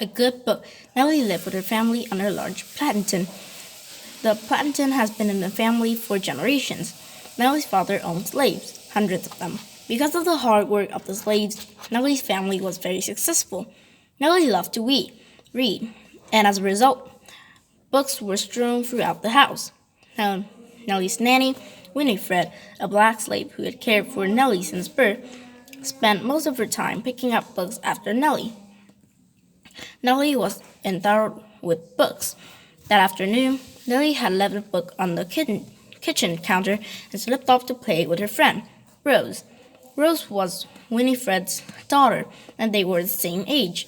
A good book. Nellie lived with her family on a large plantation. The plantation has been in the family for generations. Nellie's father owned slaves, hundreds of them. Because of the hard work of the slaves, Nellie's family was very successful. Nellie loved to read, and as a result, books were strewn throughout the house. Now, Nellie's nanny, Winifred, a black slave who had cared for Nellie since birth, spent most of her time picking up books after Nellie. Nellie was enthralled with books. That afternoon, Nellie had left a book on the kitchen counter and slipped off to play with her friend, Rose. Rose was Winifred's daughter, and they were the same age.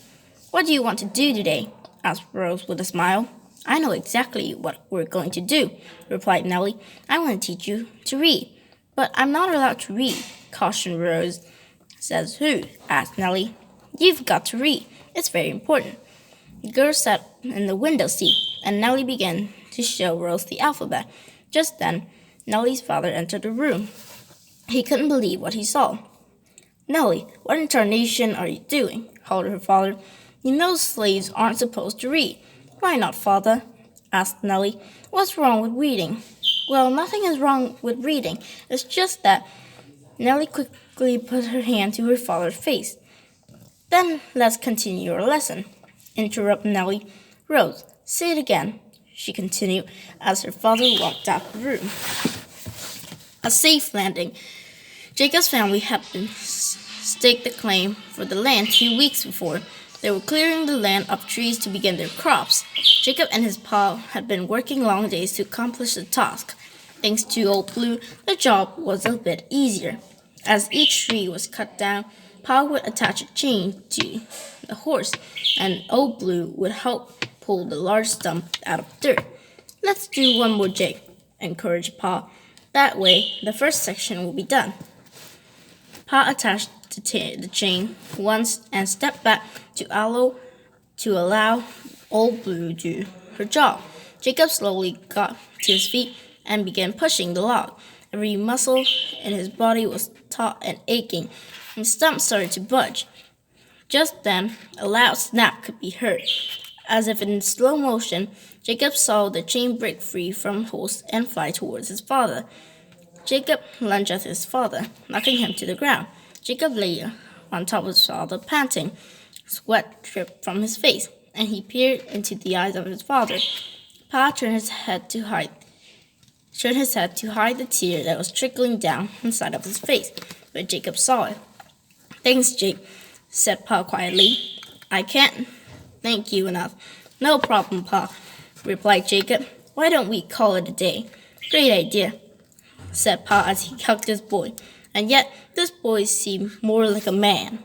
"What do you want to do today?" asked Rose with a smile. "I know exactly what we're going to do," replied Nellie. "I want to teach you to read." "But I'm not allowed to read," cautioned Rose. "Says who?" asked Nellie. "You've got to read. It's very important." The girl sat in the window seat, and Nellie began to show Rose the alphabet. Just then, Nellie's father entered the room. He couldn't believe what he saw. "Nellie, what in tarnation are you doing?" called her father. "You know slaves aren't supposed to read." "Why not, father?" asked Nellie. "What's wrong with reading?" "Well, nothing is wrong with reading. It's just that—" Nellie quickly put her hand to her father's face. "Then let's continue our lesson," interrupted Nellie. "Rose, say it again," she continued as her father walked out the room. A safe landing. Jacob's family had been staked a claim for the land 2 weeks before. They were clearing the land of trees to begin their crops. Jacob and his pa had been working long days to accomplish the task. Thanks to Old Blue, the job was a bit easier. As each tree was cut down, Pa would attach a chain to the horse, and Old Blue would help pull the large stump out of the dirt. "Let's do one more, Jake," encouraged Pa. "That way, the first section will be done." Pa attached the chain once and stepped back to allow Old Blue to do her job. Jacob slowly got to his feet and began pushing the log. Every muscle in his body was taut and aching, and the stump started to budge. Just then, a loud snap could be heard. As if in slow motion, Jacob saw the chain break free from the horse and fly towards his father. Jacob lunged at his father, knocking him to the ground. Jacob lay on top of his father, panting. Sweat dripped from his face, and he peered into the eyes of his father. Pa turned his head to hide the tear that was trickling down inside of his face, but Jacob saw it. "Thanks, Jake," said Pa quietly. "I can't thank you enough." "No problem, Pa," replied Jacob. "Why don't we call it a day?" "Great idea," said Pa as he hugged his boy. And yet, this boy seemed more like a man.